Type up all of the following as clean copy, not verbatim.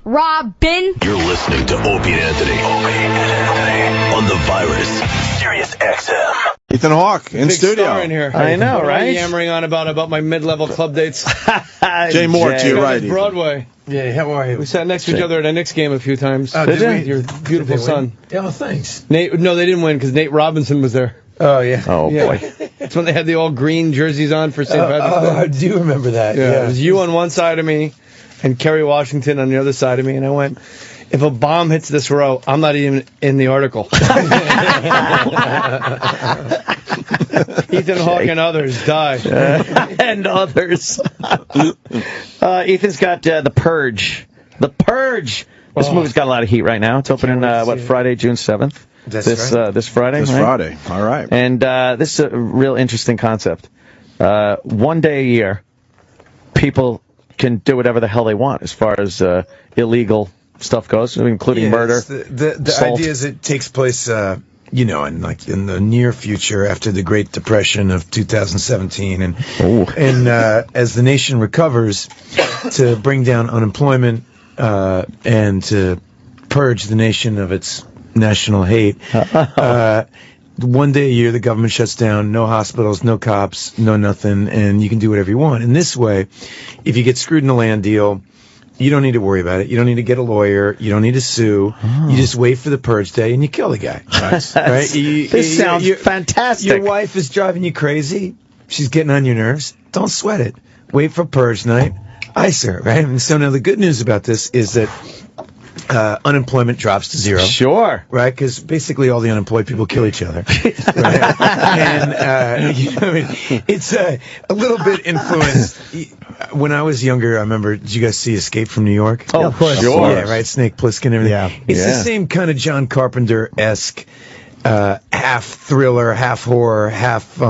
Robin. You're listening to Opie and Anthony. On the virus. Sirius XM. Ethan Hawke in Big studio. Star in here. I know, What am right? yammering on about my mid-level club dates. Jay Mohr to your right. Ethan. Broadway. Yeah, how are you? We sat next to each other at a Knicks game a few times. Did we? Your beautiful son. Yeah, thanks. Nate. No, they didn't win because Nate Robinson was there. Oh, yeah. Oh, boy. That's when they had the all green jerseys on for St. Patrick's Day. I do remember that. Yeah, Yeah. it was you on one side of me and Kerry Washington on the other side of me, and I went, if a bomb hits this row, I'm not even in the article. Ethan Hawke and others die. And others. Ethan's got The Purge. The Purge. This movie's got a lot of heat right now. It's opening, Friday, June 7th? That's this right. This Friday, This right? Friday. All right. And this is a real interesting concept. One day a year, people can do whatever the hell they want as far as illegal stuff goes, including murder. The assault. idea is it takes place, in the near future after the Great Depression of 2017, and as the nation recovers, to bring down unemployment and to purge the nation of its national hate. One day a year, the government shuts down, no hospitals, no cops, no nothing, and you can do whatever you want. And this way, if you get screwed in a land deal, you don't need to worry about it. You don't need to get a lawyer. You don't need to sue. You just wait for the purge day and you kill the guy. Right? This sounds fantastic. Your wife is driving you crazy. She's getting on your nerves. Don't sweat it. Wait for purge night. Ice her, right? And so now the good news about this is that unemployment drops to zero. Sure. Right? Because basically all the unemployed people kill each other. Right? And, it's a little bit influenced. When I was younger, I remember, did you guys see Escape from New York? Oh, of course. Sure. Yeah, right? Snake Plissken and everything. Yeah. It's the same kind of John Carpenter-esque, half thriller, half horror, half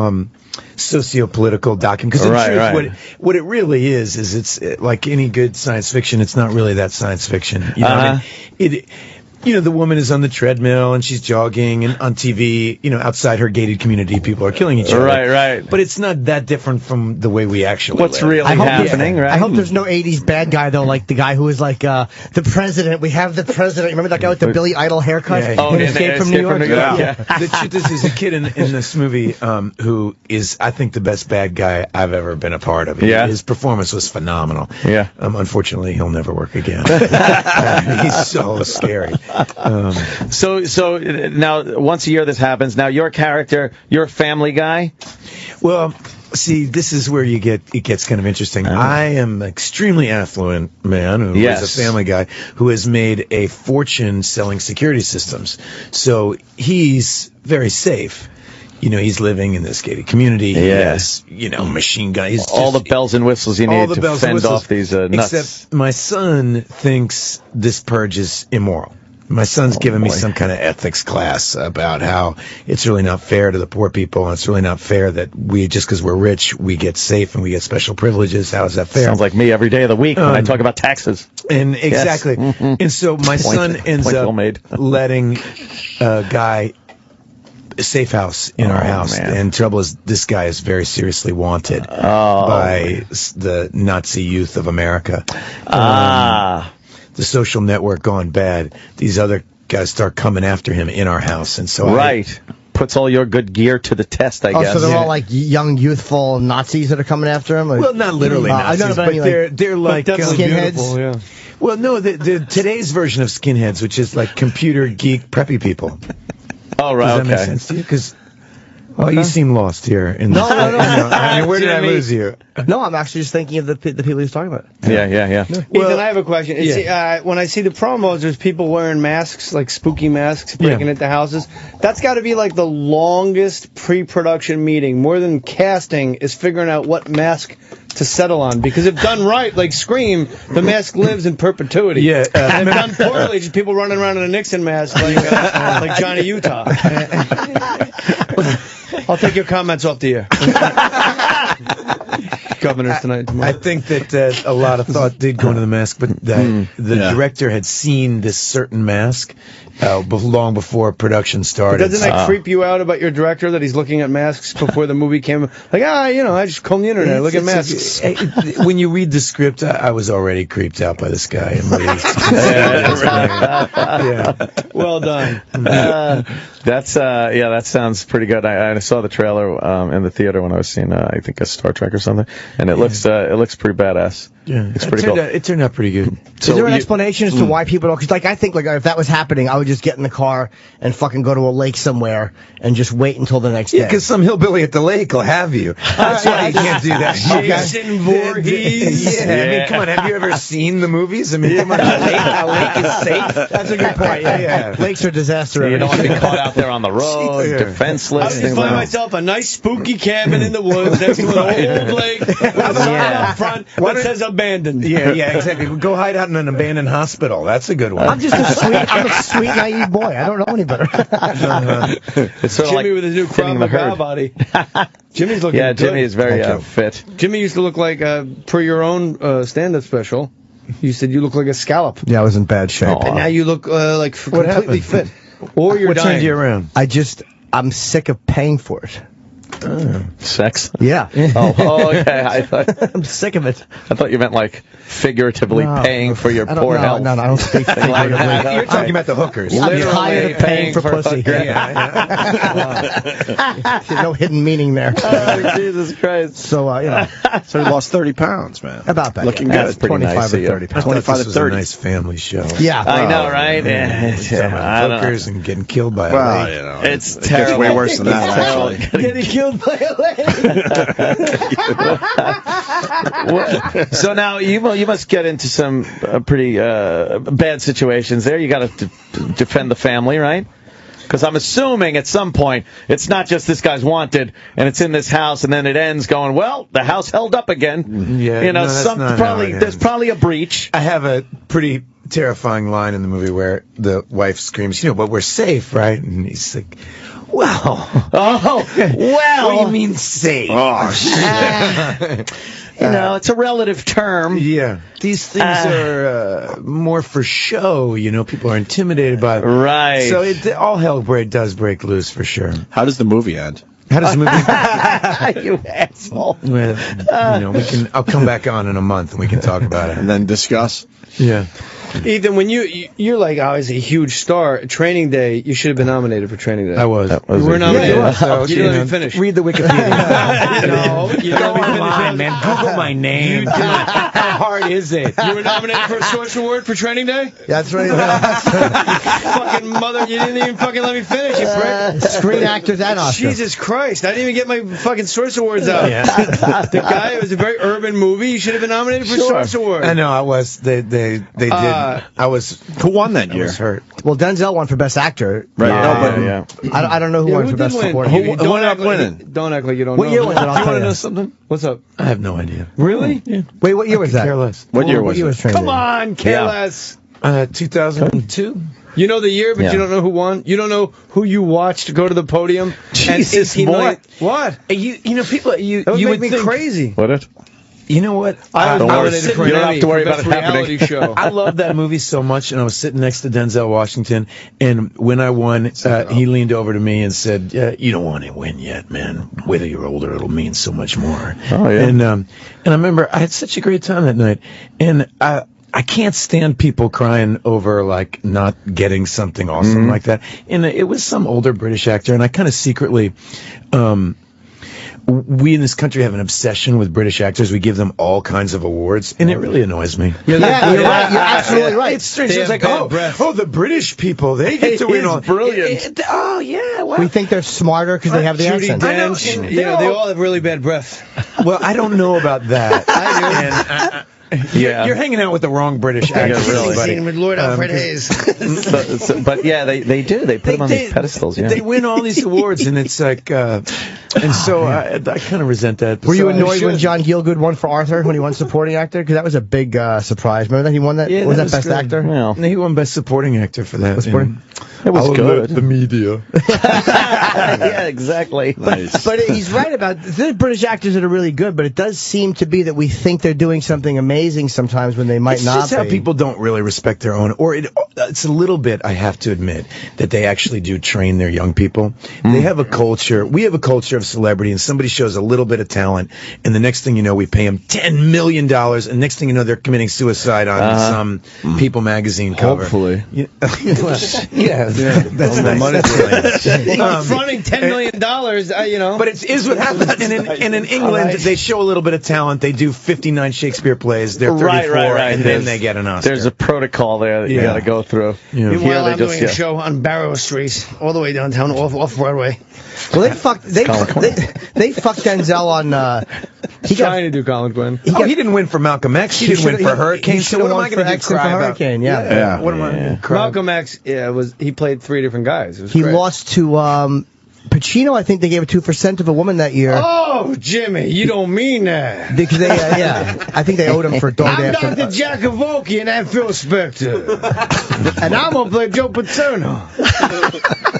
socio-political document. Because in truth, what it really is it's like any good science fiction, it's not really that science fiction. You know what I mean? The woman is on the treadmill and she's jogging, and on TV, outside her gated community, people are killing each other. Right. But it's not that different from the way we actually What's live. really happening, right? I hope there's no 80s bad guy, though, like the guy who was like, the president. We have the president. Remember that guy with the Billy Idol haircut? Yeah. Oh, in Escape from New York? Yeah. The truth is, there's a kid in this movie who is, I think, the best bad guy I've ever been a part of. Yeah. His performance was phenomenal. Yeah. Unfortunately, he'll never work again. He's so scary. So now, once a year this happens. Now, your character, you're a family guy? Well, see, this is where it gets kind of interesting. I am an extremely affluent man who is a family guy who has made a fortune selling security systems. So he's very safe. He's living in this gated community. Yes. He has, machine gun. He's all the bells and whistles you need to fend off these nuts. Except my son thinks this purge is immoral. My son's given me some kind of ethics class about how it's really not fair to the poor people, and it's really not fair that just because we're rich, we get safe and we get special privileges. How is that fair? Sounds like me every day of the week when I talk about taxes. And exactly. Yes. Mm-hmm. And so my son ends up letting a guy a safe house in our house. Man. And trouble is, this guy is very seriously wanted by the Nazi youth of America. The social network gone bad. These other guys start coming after him in our house, and so puts all your good gear to the test, I guess. So they're all like young, youthful Nazis that are coming after him? Well, not literally Nazis, but they're like skinheads. Yeah. Well, no, today's version of skinheads, which is like computer geek preppy people. Oh, right. Does that make sense to you? Because you seem lost here. No. Where did I lose you? No, I'm actually just thinking of the people he's talking about. Yeah. Ethan, I have a question. When I see the promos, there's people wearing masks, like spooky masks, breaking into houses. That's got to be like the longest pre-production meeting. More than casting is figuring out what mask to settle on. Because if done right, like Scream, the mask lives in perpetuity. Yeah. And if done poorly, just people running around in a Nixon mask like Johnny Utah. I'll take your comments off the air. Governor's tonight. Tomorrow. I think that a lot of thought did go into the mask, but the director had seen this certain mask long before production started. But doesn't that creep you out about your director that he's looking at masks before the movie came? Like, I just comb the internet, look at masks. When you read the script, I was already creeped out by this guy. Well done. That sounds pretty good. I saw the trailer in the theater when I was seeing I think a Star Trek or something, and it looks pretty badass. Yeah, it's pretty cool. It turned out pretty good. So is there an explanation as to why people don't? Because I think if that was happening, I would just get in the car and fucking go to a lake somewhere and just wait until the next day. Yeah, because some hillbilly at the lake will have you. That's why you can't do that. Jason Voorhees. Yeah, I mean, come on. Have you ever seen the movies? I mean, come on. A lake is safe. That's a good point. Yeah. Lakes are disaster. You don't want to be caught out there on the road, defenseless. I just find myself a nice spooky cabin in the woods next to an old lake with a sign up front that says abandoned. Yeah, exactly. Go hide out in an abandoned hospital. That's a good one. I'm just I'm a sweet, naive boy. I don't know any better. It's sort of Jimmy with his new Krav Maga body. Jimmy's looking good. Jimmy is very fit. Jimmy used to look like, per your own stand-up special, you said you look like a scallop. Yeah, I was in bad shape. And now you look completely fit. Or you're what dying. turned you around? I'm sick of paying for it. Sex? Yeah. Oh, okay. I'm sick of it. I thought you meant like figuratively paying for your poor health. No, I don't speak figuratively. You're talking about the hookers. I'm tired of paying for pussy. No hidden meaning there. Oh, Jesus Christ. So, So he lost 30 pounds, man. About that. Looking Yeah. good. 25 to 30 pounds. 25 to This was 30. a nice family show. Yeah. I know, right? I don't know. Hookers and getting killed by a lake. It's It terrible. gets way worse than that, actually. Getting killed by a lake. So now you must get into some pretty bad situations there. You got to defend the family, right? Because I'm assuming at some point it's not just this guy's wanted and it's in this house and then it ends going, well, the house held up again. Yeah, that's not how it there's ends. probably a breach. I have a pretty terrifying line in the movie where the wife screams, but we're safe, right? And he's like, well. Oh, well. What do you mean safe? Oh, shit. It's a relative term. Yeah. These things are more for show, people are intimidated by them. Right. So all hell does break loose for sure. How does the movie end? How does the movie You asshole. Well, I'll come back on in a month and we can talk about it. And then discuss? Yeah. Ethan, when you're like, I was a huge star. Training Day, you should have been nominated for Training Day. I was. You were nominated. Yeah, so, you didn't let me finish. Read the Wikipedia. No, you didn't let me finish. on, man. Google my name. How hard is it? You were nominated for a Source Award for Training Day? That's right. Fucking mother, you didn't even fucking let me finish, you prick. Screen actors and Oscar. Jesus Christ, I didn't even get my fucking Source Awards out. Yeah. The guy, it was a very urban movie. You should have been nominated for Source Award. I know. I was. They did. I was. Who won that I year? was hurt. Well, Denzel won for Best Actor. Right. Yeah. I don't know who won for Best Supporting. Who ended up winning? Don't act like you don't What know. year was it? I'll Do you tell want to you. know something? What's up? I have no idea. Really? Yeah. Wait, what year was that? Care less. What year was it? Training Come Day? on, careless. 2002. You know the year, but you don't know who won. You don't know who you watched go to the podium. Jesus, and 18 what? million- What? People. That would make me think, crazy. What it? You know what? I Don't was worry. nominated for an You don't have Emmy to worry for about Best it happening. reality show. I love that movie so much, and I was sitting next to Denzel Washington, and when I won, he leaned over to me and said, "You don't want to win yet, man. Whether you're older, it'll mean so much more." Oh, yeah. And I remember I had such a great time that night, and I can't stand people crying over like not getting something awesome like that. And it was some older British actor, and I kind of secretly. We in this country have an obsession with British actors. We give them all kinds of awards, and it really annoys me. You're right. You're absolutely right. It's strange. They It's have like, bad breath. the British people, they get to win all. brilliant. Oh, yeah. Well, We think they're smarter because they have the Judi accent. Dench. I know, and They all have really bad breath. well, I don't know about that. I do. Yeah. You're hanging out with the wrong British actors, really. buddy. With Lord Alfred Hayes. But yeah, they do. They put them on these pedestals. Yeah. They win all these awards, and it's like, and so I kind of resent that. Were you So I annoyed when should. John Gielgud won for Arthur when he won Supporting Actor? Because that was a big surprise. Remember that he won that? Yeah, was that that Best good. Actor? Well, He won Best Supporting Actor for that. Supporting? It was good. The media. Yeah, exactly. But he's right about there's British actors that are really good, but it does seem to be that we think they're doing something amazing sometimes when they might It's not just how be. people don't really respect their own, or it's a little bit, I have to admit, that they actually do train their young people. They have a culture, we have a culture of celebrity, and somebody shows a little bit of talent, and the next thing you know, we pay them $10 million, and next thing you know, they're committing suicide on some People magazine cover. Hopefully. Yeah, that's nice. Fronting $10 million, you know. But it is what happens. And in England, they show a little bit of talent. They do 59 Shakespeare plays. They're 34, and then they get an Oscar. There's a protocol there that you got to go through. Yeah. Here Meanwhile, they I'm just doing a show on Barrow Street, all the way downtown, off Broadway. Well, they fucked Denzel on. He's trying to do Colin Quinn. He didn't win for Malcolm X. He didn't win for Hurricane. So what am I going to do? Cry about Hurricane? Yeah. What am I going to cry about? Malcolm X, he played 3 different guys. It was He great. lost to Pacino. I think they gave it 2% of a woman that year. Oh, Jimmy, you don't mean that. Because they, I think they owed him for Dog I'm After. Dr. Giacovoki and I'm Phil Spector. And I'm going to play Joe Paterno.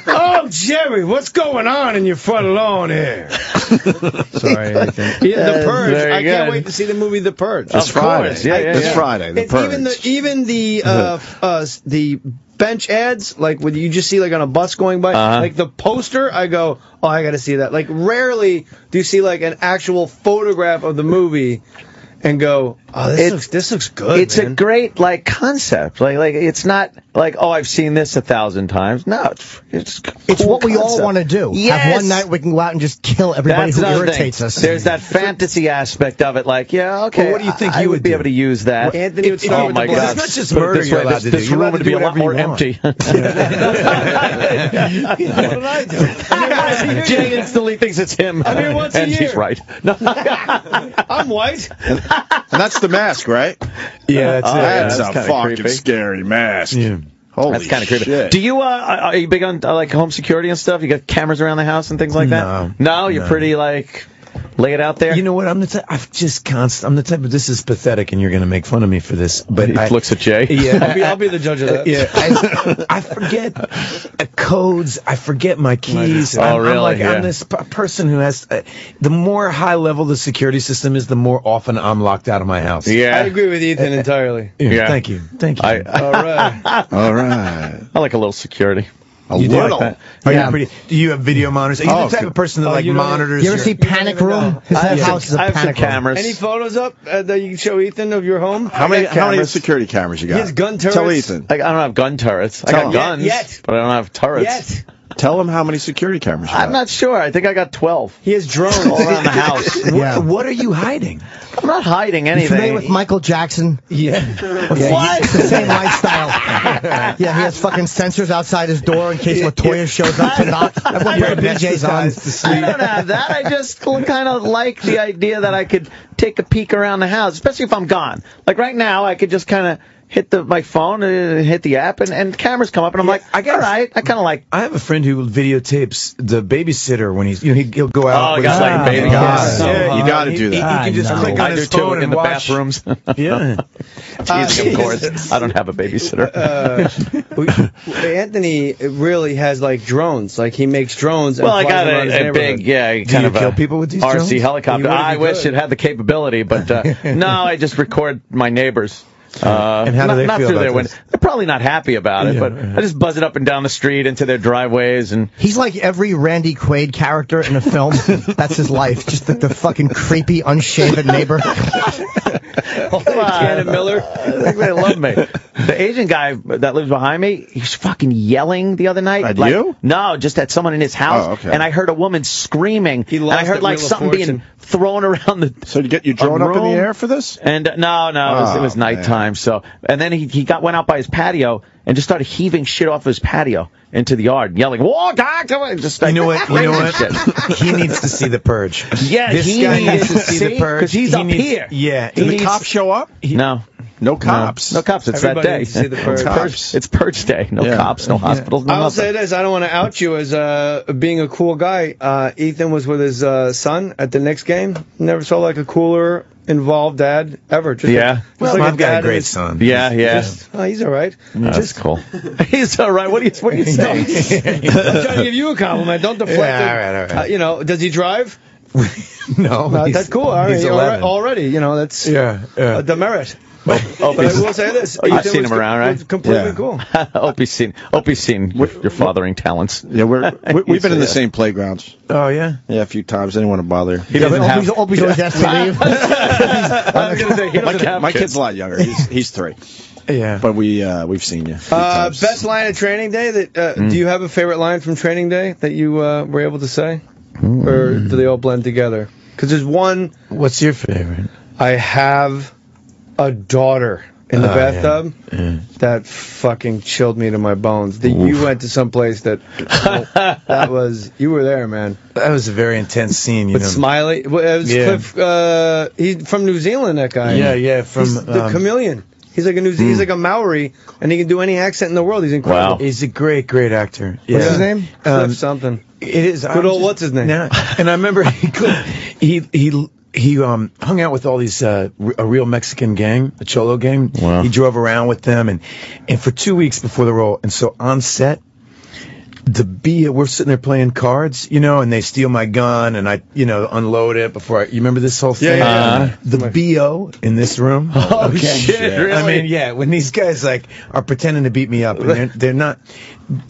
Oh, Jerry, what's going on in your front lawn here? Sorry, Ethan. Yeah, The Purge. very I can't good. wait to see the movie The Purge. It's Friday. course. Yeah, It's Friday. The It's Purge. even the bench ads, like when you just see like on a bus going by, like the poster, I go, oh, I got to see that. Like rarely do you see like an actual photograph of the movie and go, oh, this looks good. It's man. a great concept. Like it's not like, oh, I've seen this 1,000 times. No, it's It's cool what we all concept. want to do. Yes. Have one night we can go out and just kill everybody That's who another irritates thing. us. There's that fantasy aspect of it. Like, yeah, okay. Well, what do you think I you would would be do? able to use that? Anthony would Oh start with my the God! It's not just Put it murder this you're way, allowed to this do. You're room allowed would to be do a lot whatever more you want. empty. What did I do? Jay instantly thinks it's him. I'm here once a and year. he's right. No. I'm white. And that's the mask, right? Yeah, that's it. That's that's a kinda fucking creepy. scary mask. Yeah. Holy That's kind of creepy. shit. Do you are you big on like home security and stuff? You got cameras around the house and things like that? No, you're pretty like lay it out there. You know what? I'm the type. I'm the type of. This is pathetic, and you're going to make fun of me for this. But he looks at Jay. Yeah, I'll be the judge of that. Yeah, I forget codes. I forget my keys. Oh, really? I'm Yeah. I'm this person who has. The more high level the security system is, the more often I'm locked out of my house. Yeah. I agree with Ethan entirely. Yeah. Thank you. All right. All right. I like a little security. A You do little. like that? Are you pretty? Do you have video monitors? Are you the type of person that like you don't- monitors? You ever your- see Panic Room? His house is a I have some panic room. cameras. Any photos up that you can show Ethan of your home? How many cameras. security cameras you got? He has gun turrets. Tell Ethan. I don't have gun turrets. I Tell got him. guns, Yet. but I don't have turrets. Yet. Tell him how many security cameras you got. I'm not sure. I think I got 12 He has drones all around the house. Yeah. What are you hiding? I'm not hiding You anything. familiar with Michael Jackson? Yeah. What? It's the same lifestyle. Yeah, he has fucking sensors outside his door in case Latoya shows up to knock. I have one pair of BJ's on. I don't have that. I just kind of like the idea that I could take a peek around the house, especially if I'm gone. Like right now, I could just kind of hit my phone and hit the app, and cameras come up, and I'm like, all right, I kind of like. I have a friend who videotapes the babysitter when he'll go out. Oh, with got his- like baby God. cams. Yeah, you got to do that. He can just click on I do his too phone in and the watch. bathrooms. Yeah. Teasing, of course. I don't have a babysitter. Anthony really has like drones. Like he makes drones. And Well, I flies got them around his a neighborhood. big, Do kind you of kill a people with these RC drones? helicopter. You would if I you wish could. it had the capability, but no, I just record my neighbors. And how do they not feel through about their this? window. They're probably not happy about it, Yeah, but yeah. I just buzz it up and down the street into their driveways, and He's like every Randy Quaid character in a film. That's his life. Just the fucking creepy, unshaven neighbor. Janet Miller. I think they love me. The Asian guy that lives behind me, he's fucking yelling the other night. At you? No, just at someone in his house. Oh, okay. And I heard a woman screaming. He and lost I heard at like Wheel of something being Fortune. thrown around the. So you get your drone up in the room. air for this? And no, it was Oh, nighttime. man. So, and then he went out by his patio and just started heaving shit off his patio into the yard, yelling, "Whoa, God!" Just like, You know what? shit. He needs to see The Purge. Yeah, This he guy needs needs to see The Purge because he's He up needs- here. Yeah. Did the needs- cops show up? No. No cops. No cops. It's Everybody that day. needs to see the Purge. It's Purge Day. No Yeah. cops, no hospitals, no I will nothing. say this: I don't want to out you as being a cool guy. Ethan was with his son at the Knicks game. Never saw like a cooler involved dad ever. Just Yeah. Well, like I've got a dad great is- son. Yeah, yeah. He's all right. That's cool. He's all right. What are you saying? I'm trying to give you a compliment. Don't deflect Yeah, it. all right. You know, does he drive? No, That's cool. All right, he's you're 11. already. You know, that's Yeah, yeah. a demerit. Oh, But I will say this: You've Ethan seen was him around, right? was completely Yeah. cool. Opie's seen your fathering talents. Yeah, we've been in the same playgrounds. Oh yeah. Yeah, a few times. I didn't want to bother. He doesn't have. Opie's always asked to leave. I was gonna say, he doesn't have My kids. kid's a lot younger. He's 3. Yeah. But we've seen you. a few times. Best line of Training Day. That do you have a favorite line from Training Day that you were able to say, or do they all blend together? Because there's one. What's your favorite? I have a daughter in the bathtub. Yeah. That fucking chilled me to my bones. That you went to some place that you were there, man. That was a very intense scene. You With know. Smiley, it was Yeah. Cliff. He's from New Zealand. That guy. Yeah. From He's the chameleon. He's like he's like a Maori, and he can do any accent in the world. He's incredible. Wow. He's a great actor. Yeah. What's his name? Cliff something. It is Good old what's his name? Now, and I remember he hung out with all these a real Mexican gang, a Cholo gang. Wow. He drove around with them, and for 2 weeks before the role, and so on set. We're sitting there playing cards, you know, and they steal my gun, and I, you know, unload it before you remember this whole thing? Yeah. The BO in this room. Oh, shit, really? I mean, yeah, when these guys, like, are pretending to beat me up, and they're not.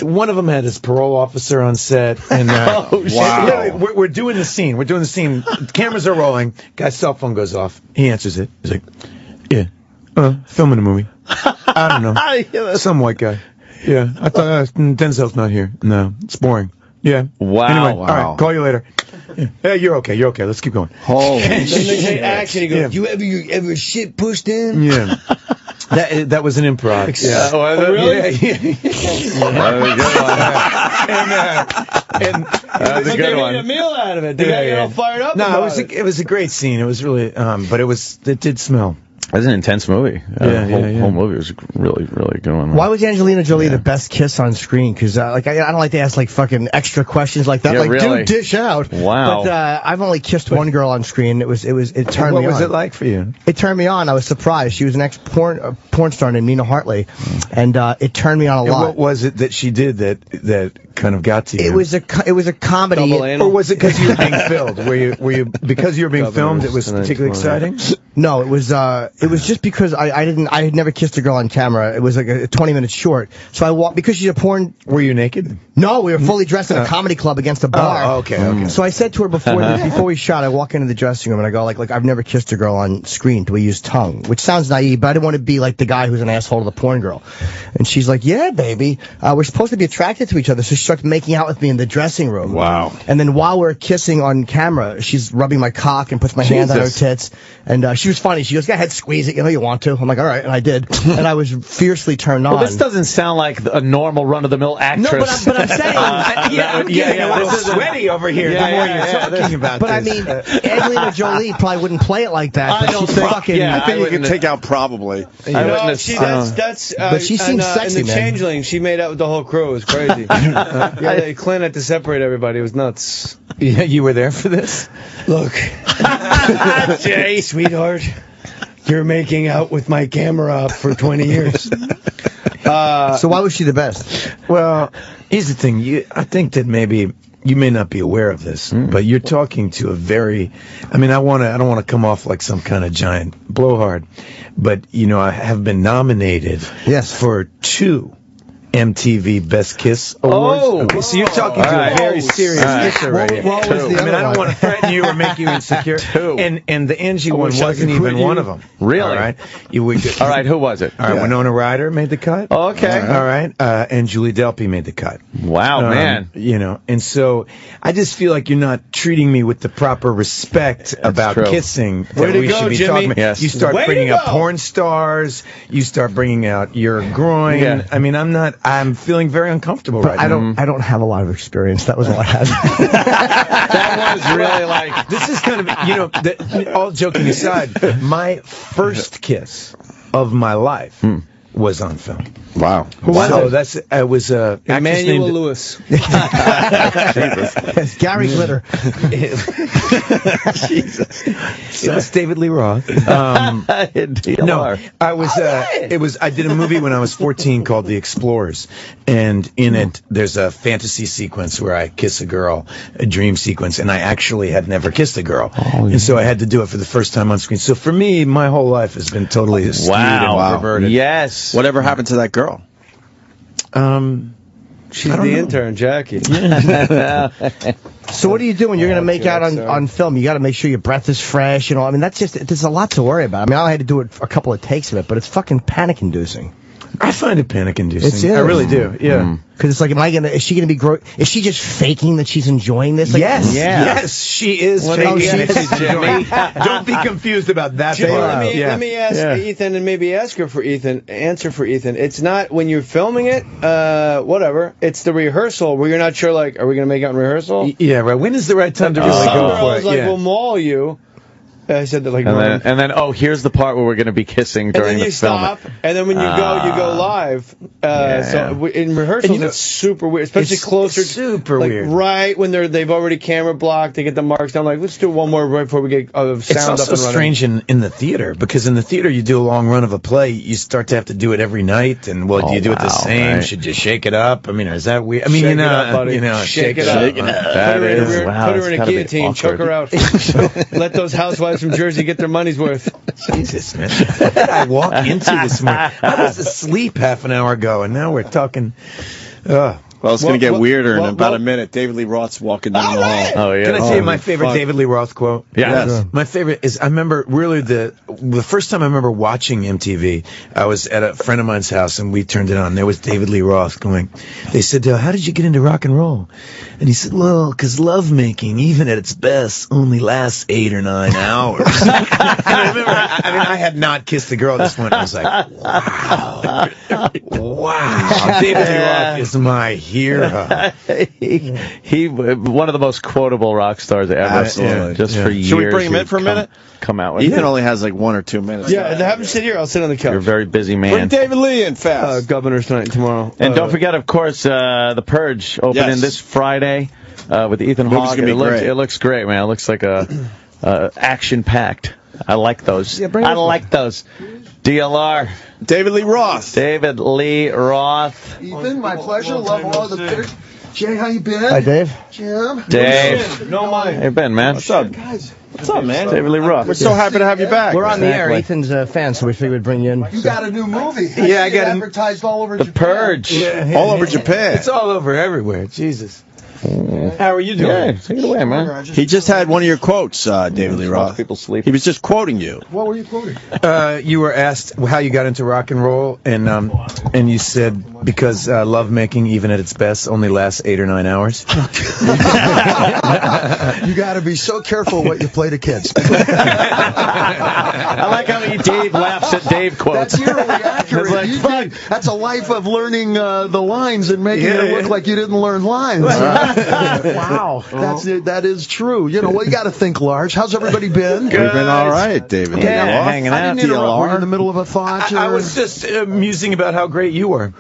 One of them had his parole officer on set, and Oh, shit. yeah, we're doing the scene. Cameras are rolling. Guy's cell phone goes off. He answers it. He's like, yeah, filming a movie. I don't know. Some white guy. Yeah, I thought Denzel's not here. No, it's boring. Yeah. Wow. Anyway, Wow. all right, call you later. Yeah, hey, you're okay. Let's keep going. Holy Then they say action. He goes, Yeah. you ever shit pushed in? Yeah. That was an improv. Yeah. Oh, really? And That's a But good they one. made a meal out of it. They got you all fired up. No, about it was a great scene. It was really, but it did smell. That's an intense movie. Yeah, The whole movie was really, really good one. Why was Angelina Jolie the best kiss on screen? Because I don't like to ask like fucking extra questions like that. Yeah, like, really. dude, dish out. Wow. But I've only kissed one girl on screen. It turned What me on. was it like for you? It turned me on. I was surprised. She was an ex-porn star named Nina Hartley, and it turned me on a And lot. what was it that she did that kind of got to you? It was a comedy. Double anal. Or was it because you were being filmed? Were you because you were being filmed? It was Tonight's particularly exciting. No, it was just because I had never kissed a girl on camera. It was like a 20-minute short. So I walked because she's a porn. Were you naked? No, we were fully dressed in a comedy club against a bar. Oh, okay. So I said to her before we shot, I walk into the dressing room and I go like I've never kissed a girl on screen. Do we use tongue? Which sounds naive, but I didn't want to be like the guy who's an asshole to the porn girl. And she's like, yeah, baby, we're supposed to be attracted to each other. So she starts making out with me in the dressing room. Wow. And then while we're kissing on camera, she's rubbing my cock and puts my hand on her tits. And she was funny. She goes, go ahead, squeeze it. You know you want to. I'm like, all right. And I did. And I was fiercely turned on. Well, this doesn't sound like a normal run-of-the-mill actress. No, but I'm saying. A little sweaty over here. The more you're talking about But I this. mean, Angelina Jolie probably wouldn't play it like that. I But don't she's think- fucking. yeah, I think you wouldn't- can take out probably. No, that's But she seems sexy, in the man. Changeling, she made out with the whole crew. It was crazy. Yeah, Clint had to separate everybody. It was nuts. Yeah, you were there for this. Look, Jay, sweetheart, you're making out with my camera up for 20 years. So why was she the best? Well, here's the thing. I think that maybe you may not be aware of this, but you're talking to a very. I mean, I don't want to come off like some kind of giant blowhard, but I have been nominated. Yes. For 2 MTV Best Kiss Awards. Oh. Okay, so you're talking to a very serious kisser right here. What was the I mean, other I don't one? want to threaten you or make you insecure. 2. And the Angie one wish I wasn't could quit even you. one of them. Really? All right. All right, who was it? All right, Winona Ryder made the cut. Okay. All right. And Julie Delpy made the cut. Wow, man. And so I just feel like you're not treating me with the proper respect about true. kissing that Way to we go, should be Jimmy. talking about. Yes. You start Way to bringing up go. porn stars. You start bringing out your groin. Yeah. I mean, I'm feeling very uncomfortable right now. I don't have a lot of experience. That was all I had. That was really like. This is kind of, all joking aside, my first kiss of my life was on film. Wow. So that's it was Emmanuel Lewis. It's Gary Glitter. Jesus. It was David Lee Roth. No, I did a movie when I was 14 called The Explorers, and in it there's a fantasy sequence where I kiss a girl, a dream sequence, and I actually had never kissed a girl, and so I had to do it for the first time on screen. So for me, my whole life has been totally skewed and perverted. Yes. Whatever happened to that girl? She's the intern, Jackie. So what are you doing? You're going to make out on film. You got to make sure your breath is fresh. You know, I mean, there's a lot to worry about. I mean, I had to do a couple of takes of it, but it's fucking panic-inducing. I find it panic-inducing. I really do. Yeah. Because it's like, is she going to be is she just faking that she's enjoying this? Like, Yes, she is faking it. Jimmy. Don't be confused about that. Let me ask Ethan, and maybe answer for Ethan. It's not when you're filming it, whatever. It's the rehearsal where you're not sure, like, are we going to make out in rehearsal? Yeah, right. When is the right time to really go for it? Some girls, like, will maul you. I said that like, and then here's the part where we're going to be kissing during the film. And then you stop, and then when you go live. So in rehearsals, it's super weird, especially closer. Super weird. Right when they've already camera blocked, they get the marks down. Like, let's do one more right before we get sound up and running. It's also strange in the theater, because in the theater you do a long run of a play, you start to have to do it every night, and do you do it the same? Right. Should you shake it up? I mean, is that weird? I mean, shake it up, buddy. Shake it up. Put her in a guillotine, choke her out. Let those housewives from Jersey get their money's worth. Jesus, man. What did I walk into this morning? I was asleep half an hour ago, and now we're talking. Well, it's going to get weirder in about a minute. David Lee Roth's walking down the hall. Oh, yeah. Can I tell you my favorite David Lee Roth quote? Yes. My favorite is, I remember really the first time I remember watching MTV, I was at a friend of mine's house, and we turned it on. There was David Lee Roth going, they said, how did you get into rock and roll? And he said, well, because lovemaking, even at its best, only lasts 8 or 9 hours. And I remember, I had not kissed a girl at this point. I was like, wow. Wow. David Lee Roth is my hero. he one of the most quotable rock stars ever. Absolutely. Just for years. Should we bring him in for a minute? Come out with Ethan only has like 1 or 2 minutes. Yeah, and have him sit here. I'll sit on the couch. You're a very busy man. Bring David Lee in fast. Governor's tonight and tomorrow. And don't forget, of course, the Purge opening this Friday with Ethan Hawke. It looks great, man. It looks like action-packed. I like those. Yeah, I like those. DLR. David Lee Roth. David Lee Roth. Ethan, my pleasure. Love all the pictures. Jay, how you been? Hi, Dave. Jim. Dave. No mind. How you been, man? What's up? Guys. What's up, man? David Lee Roth. We're so happy to have you back. We're on the air. Ethan's a fan, so we figured we'd bring you in. You got a new movie. Yeah, I got advertised all over The Japan. Purge. All over Japan. It's all over everywhere. Jesus. How are you doing? Yeah, take it away, man. He just had one of your quotes, David Lee Roth. People sleep. He was just quoting you. What were you quoting? You were asked how you got into rock and roll, and you said because lovemaking, even at its best, only lasts 8 or 9 hours. You got to be so careful what you play to kids. I like how Dave laughs at Dave quotes. That's eerily accurate. It's like, that's a life of learning the lines and making it look like you didn't learn lines. Wow, that is true. You know, well, you got to think large. How's everybody been? We've been all right, David. Yeah, hanging out. I didn't interrupt. Were you in the middle of a thought? I was just musing about how great you were.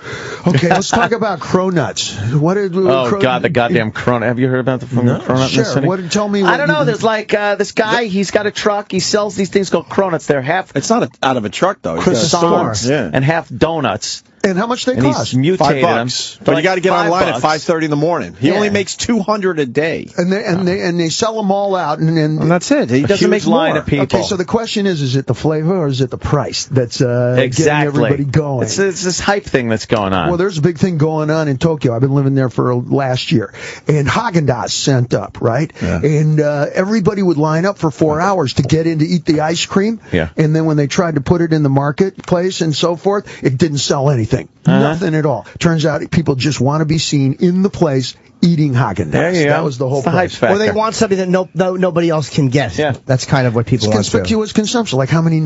Okay, let's talk about cronuts. God, the goddamn cronut. Have you heard about the cronut? Sure. Tell me. I don't know. There's like this guy. He's got a truck. He sells these things called cronuts. They're half. It's not out of a truck though. Croissants and half donuts. And how much they cost? He's mutated them. $5. But you got to get online at 5:30 in the morning. He only makes 200 a day. And they sell them all out, and that's it. He doesn't make line more. of people. Okay, so the question is it the flavor or is it the price that's exactly getting everybody going? It's this hype thing that's going on. Well, there's a big thing going on in Tokyo. I've been living there for last year, and Haagen-Dazs sent up, right? Yeah. And everybody would line up for 4 hours to get in to eat the ice cream. Yeah. And then when they tried to put it in the marketplace and so forth, it didn't sell anything. Nothing at all. Turns out people just want to be seen in the place eating Haagen-Dazs. That was the whole it's the hype price. factor. Or they want something that nobody else can get. Yeah. That's kind of what people want to. Conspicuous consumption, like how many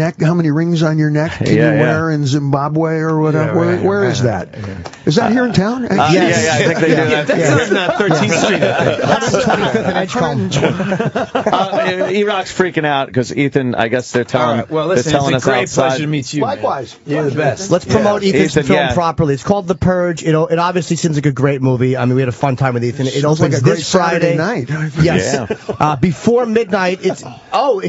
rings on your neck can you wear in Zimbabwe or whatever? Where is that? Is that here in town? Yes. Yeah, I think they do that. That's not 13th Street. 125th and Edgecombe. E-Rock's freaking out because Ethan, I guess they're telling, All right. Well, listen, they're telling it's a us great outside. pleasure to meet you. Likewise. Man. You're the best. Let's promote Ethan's Ethan, film properly. It's called The Purge. It obviously seems like a great movie. I mean, we had a fun time with Ethan. It Sounds opens like a great this Friday Saturday night. Yes. Before midnight. It's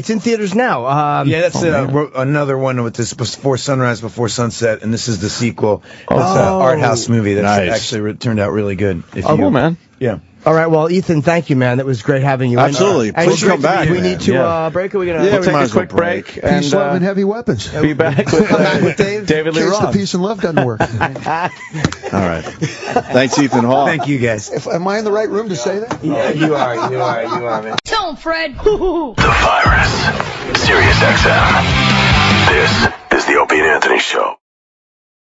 in theaters now. That's another one with this Before Sunrise, Before Sunset, and this is the sequel. It's an art house movie that actually turned out really good. Cool, man. Yeah. All right, well, Ethan, thank you, man. That was great having you. Absolutely. Please come back. We need to break. Are we gonna We'll take might a as well quick break. Peace, love, and heavy weapons. Be back with David Lee In case the Roth. peace and love doesn't work. All right. Thanks, Ethan Hawke. Thank you, guys. Am I in the right room to say that? Yeah, you are, man. Tell him, Fred. The Virus. Sirius XM. This is the Opie and Anthony Show.